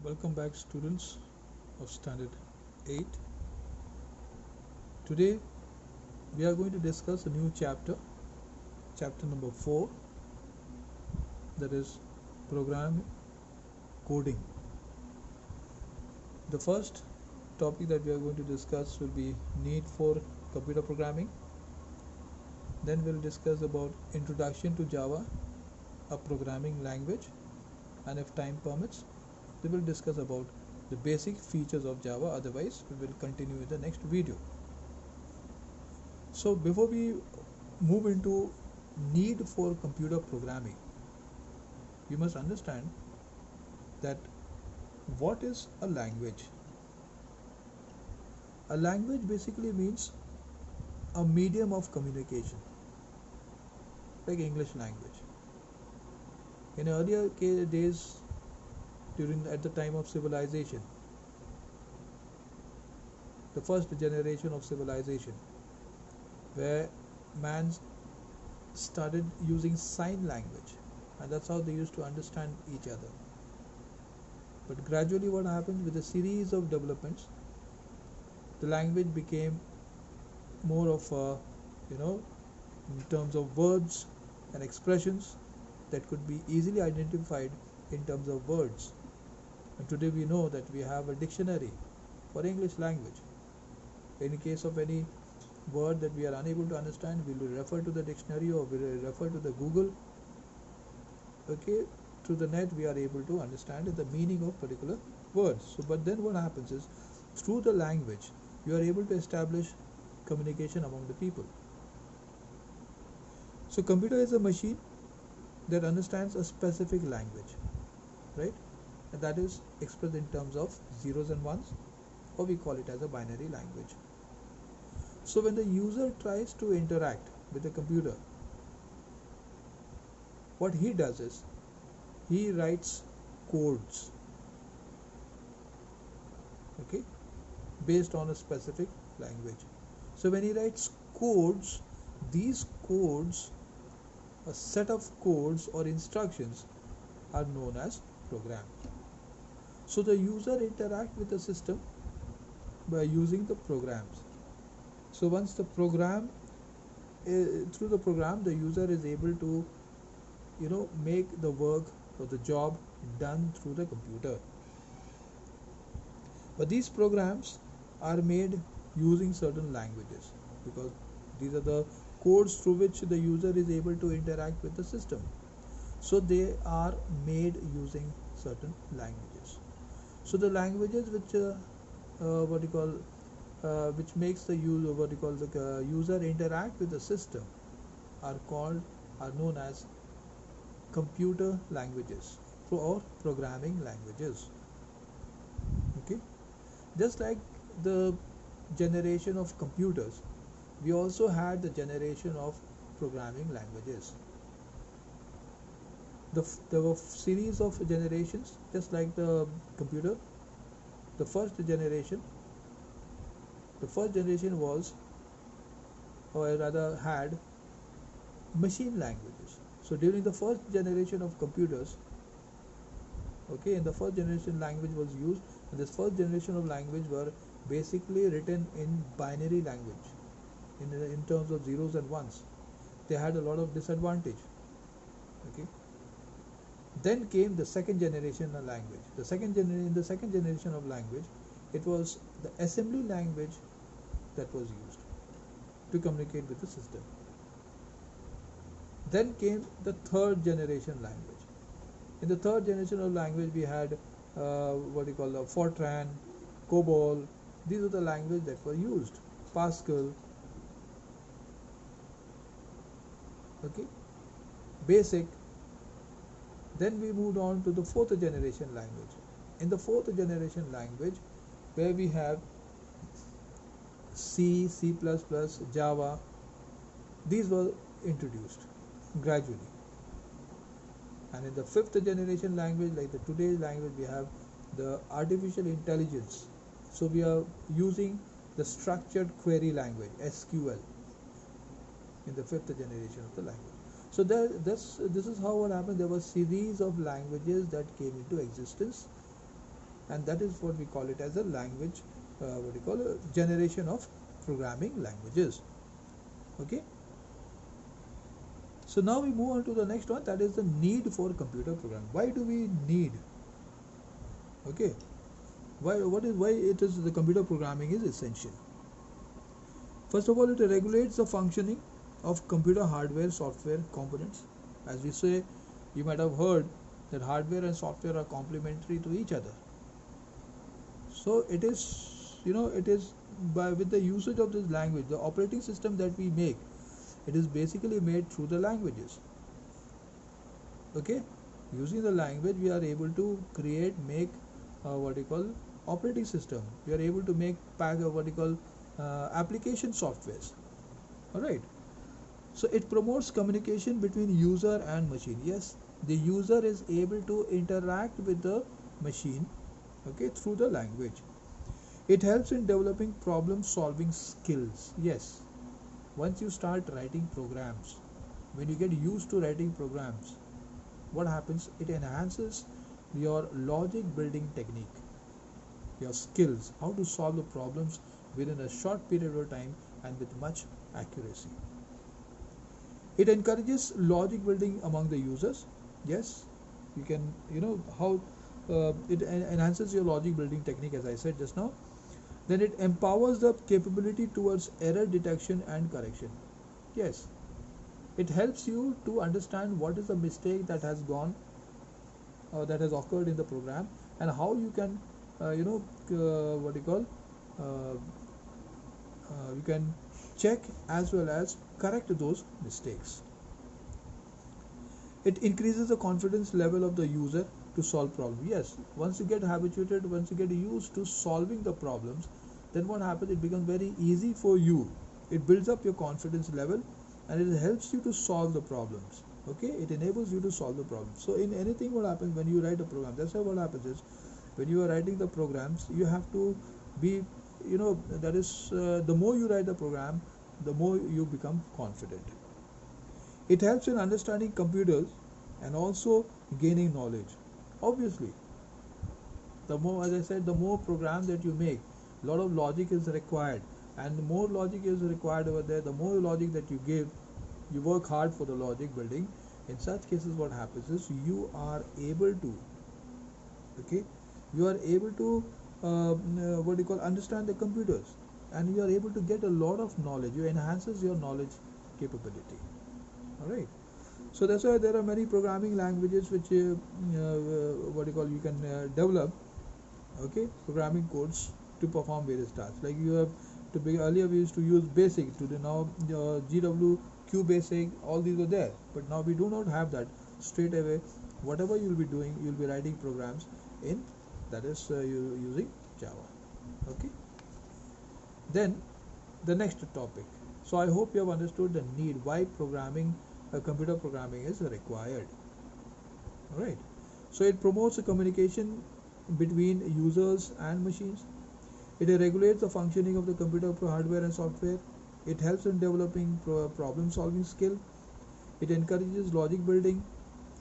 Welcome back, students of Standard 8. Today we are going to discuss a new chapter number 4, that is program coding. The first topic that we are going to discuss will be need for computer programming. Then we'll discuss about introduction to Java, a programming language, and if time permits, we will discuss about the basic features of Java. Otherwise, we will continue in the next video. So before we move into need for computer programming, you must understand that what is a language. A language basically means a medium of communication, like English language. In earlier days, at the time of civilization, the first generation of civilization, where man started using sign language, and that's how they used to understand each other. But gradually what happened, with a series of developments, the language became more of a, in terms of words and expressions that could be easily identified in terms of words. And today we know that we have a dictionary for English language. In case of any word that we are unable to understand, we will refer to the dictionary or we will refer to the Google. Okay, through the net we are able to understand the meaning of particular words. So, but then what happens is, through the language, you are able to establish communication among the people. So, computer is a machine that understands a specific language, right? And that is expressed in terms of zeros and ones, or we call it as a binary language. So when the user tries to interact with the computer, what he does is he writes codes, okay, based on a specific language. So when he writes codes, these codes, a set of codes or instructions, are known as programs. So the user interacts with the system by using the programs. So once the program, through the program, the user is able to, make the work or the job done through the computer. But these programs are made using certain languages, because these are the codes through which the user is able to interact with the system. So they are made using certain languages. So the languages which which makes the user interact with the system are known as computer languages or programming languages. Okay, just like the generation of computers, we also had the generation of programming languages. There were series of generations, just like the computer. The first generation was, or rather had, machine languages. So during the first generation of computers, okay, in the first generation language was used, and this first generation of language were basically written in binary language, in terms of zeros and ones. They had a lot of disadvantage. Okay. Then came the second generation of language. In the second generation of language, it was the assembly language that was used to communicate with the system. Then came the third generation language. In the third generation of language, we had Fortran, COBOL. These are the languages that were used. Pascal. Okay, BASIC. Then we moved on to the fourth generation language. In the fourth generation language, where we have C, C++, Java, these were introduced gradually. And in the fifth generation language, like the today's language, we have the artificial intelligence. So we are using the structured query language, SQL, in the fifth generation of the language. So this is how what happened. There were series of languages that came into existence and that is what we call it as a language, what we call a generation of programming languages. Okay. So now we move on to the next one, that is the need for computer programming. Why do we need? Okay. Why it is the computer programming is essential? First of all, it regulates the functioning of computer hardware, software components. As we say, you might have heard that hardware and software are complementary to each other. So it is, it is with the usage of this language, the operating system that we make, it is basically made through the languages. Okay, using the language we are able to make what you call operating system. We are able to make what you call application softwares. Alright, so it promotes communication between user and machine. Yes, the user is able to interact with the machine, okay, through the language. It helps in developing problem solving skills. Yes, once you start writing programs, when you get used to writing programs, what happens? It enhances your logic building technique, your skills, how to solve the problems within a short period of time and with much accuracy. It encourages logic building among the users. Yes, you can, how it enhances your logic building technique, as I said just now. Then it empowers the capability towards error detection and correction. Yes, it helps you to understand what is the mistake that has gone that has occurred in the program, and how you can what you call you can check as well as correct those mistakes. It increases the confidence level of the user to solve problems. Yes, once you get habituated, once you get used to solving the problems, then what happens? It becomes very easy for you. It builds up your confidence level and it helps you to solve the problems. Okay, it enables you to solve the problems. So in anything, what happens when you write a program, that's why what happens is, when you are writing the programs, you have to be, that is the more you write the program, the more you become confident. It helps in understanding computers and also gaining knowledge. Obviously, the more, as I said, the more program that you make, a lot of logic is required, and the more logic is required over there, the more logic that you give, you work hard for the logic building. In such cases, what happens is you are able to, okay, you are able to what you call understand the computers, and you are able to get a lot of knowledge. You enhances your knowledge capability. All right. So that's why there are many programming languages which what you call you can develop, okay, programming codes to perform various tasks. Like you have to be, earlier we used to use BASIC, to now GW, QBasic, all these are there, but now we do not have that. Straight away, whatever you will be doing, you will be writing programs in, that is using Java. Okay. Then the next topic. So I hope you have understood the need, why computer programming is required. Alright. So it promotes the communication between users and machines. It regulates the functioning of the computer hardware and software. It helps in developing problem solving skill. It encourages logic building,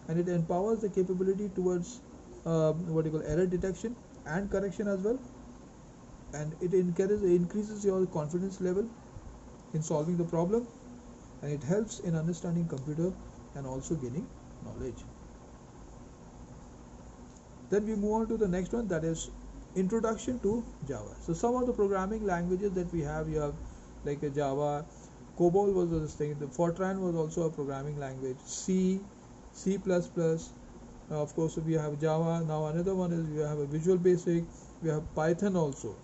and it empowers the capability towards what you call error detection and correction as well. And it increases your confidence level in solving the problem, and it helps in understanding computer and also gaining knowledge. Then we move on to the next one, that is introduction to Java. So some of the programming languages that we have, you have like a Java, COBOL was this thing, the Fortran was also a programming language, C, C++, of course we have Java. Now another one is we have a Visual Basic, we have Python also.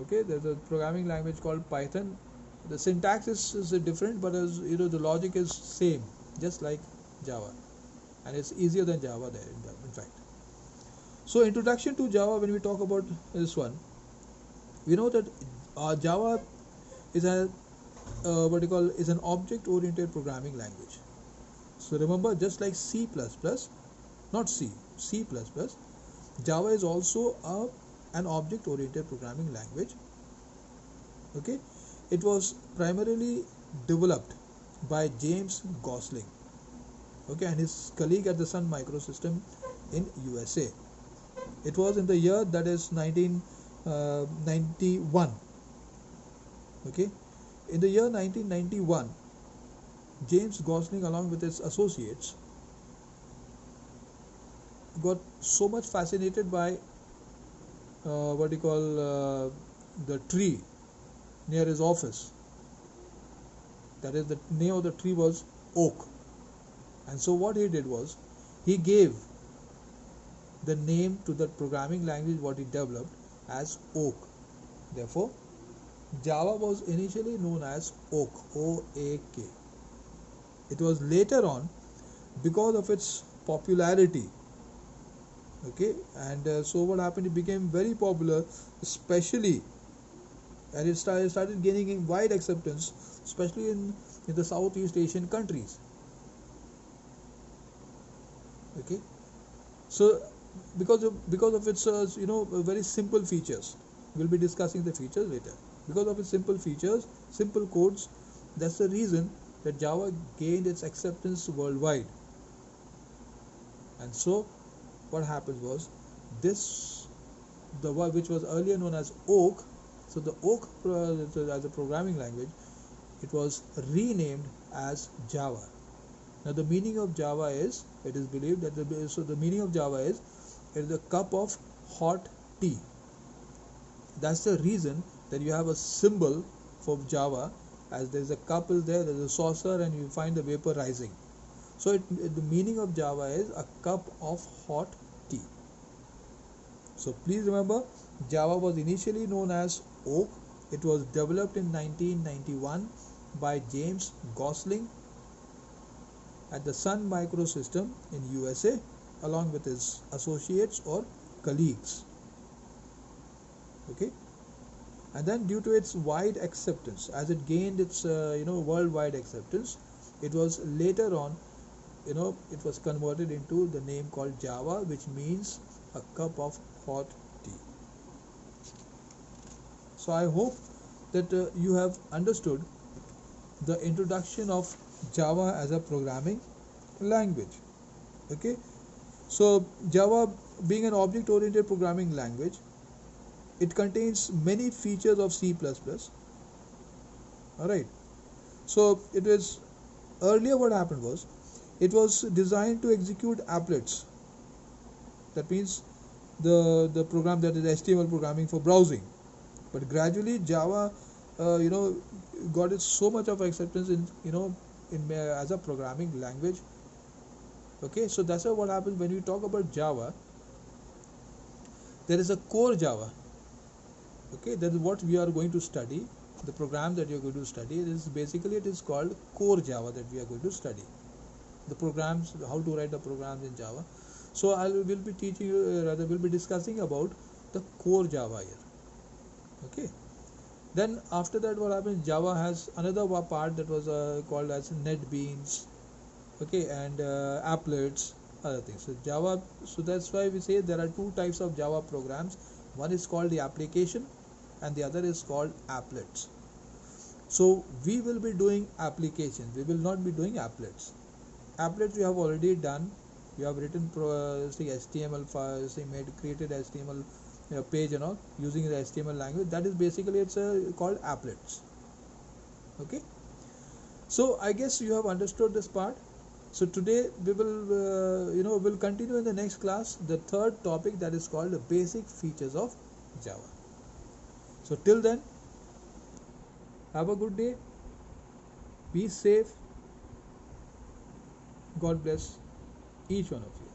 Okay, there's a programming language called Python. The syntax is different, but as you know, the logic is same, just like Java, and it's easier than Java there in fact. So introduction to Java, when we talk about this one, we know that Java is a what you call is an object-oriented programming language. So remember, just like C++, not C, C++, Java is also an object-oriented programming language. Okay, it was primarily developed by James Gosling, okay, and his colleague at the Sun Microsystem in USA. It was in the year that is 1991. Okay, in the year 1991, James Gosling, along with his associates, got so much fascinated by what you call the tree near his office. That is, the name of the tree was oak. And so what he did was, he gave the name to that programming language what he developed as oak. Therefore, Java was initially known as oak, O-A-K. It was later on, because of its popularity, okay, and so what happened, it became very popular, especially, and it started gaining wide acceptance, especially in the Southeast Asian countries. Okay, so because of its very simple features, we'll be discussing the features later. Because of its simple features, simple codes, that's the reason that Java gained its acceptance worldwide. And so what happened was, the one which was earlier known as oak, so the oak as a programming language, it was renamed as Java. Now the meaning of Java is, it is believed that the meaning of Java is, it is a cup of hot tea. That's the reason that you have a symbol for Java, as there's a cup is there, there's a saucer, and you find the vapor rising. So the meaning of Java is a cup of hot tea. So please remember, Java was initially known as oak. It was developed in 1991 by James Gosling at the Sun Microsystem in USA, along with his associates or colleagues. Okay, and then due to its wide acceptance, as it gained its worldwide acceptance, it was later on, it was converted into the name called Java, which means a cup of hot tea. So I hope that you have understood the introduction of Java as a programming language. Okay, so Java, being an object-oriented programming language, it contains many features of C++. Alright, so it was, earlier what happened was, it was designed to execute applets. That means the program that is HTML programming for browsing. But gradually Java got it so much of acceptance in as a programming language. Okay, so that's what happens when we talk about Java. There is a core Java. Okay, that is what we are going to study. The program that you are going to study is basically, it is called core Java that we are going to study. The programs, how to write the programs in Java. So will be teaching you, rather we'll be discussing about the core Java here. Okay. Then after that, what happens, Java has another part that was called as NetBeans, okay, and applets, other things. So Java, so that's why we say there are two types of Java programs. One is called the application and the other is called applets. So we will be doing applications, we will not be doing applets. Applets we have already done. We have written HTML files, created HTML page and all using the HTML language. That is basically, it's called applets. Okay, so I guess you have understood this part. So today we will we'll continue in the next class the third topic, that is called the basic features of Java. So till then, have a good day, be safe, God bless each one of you.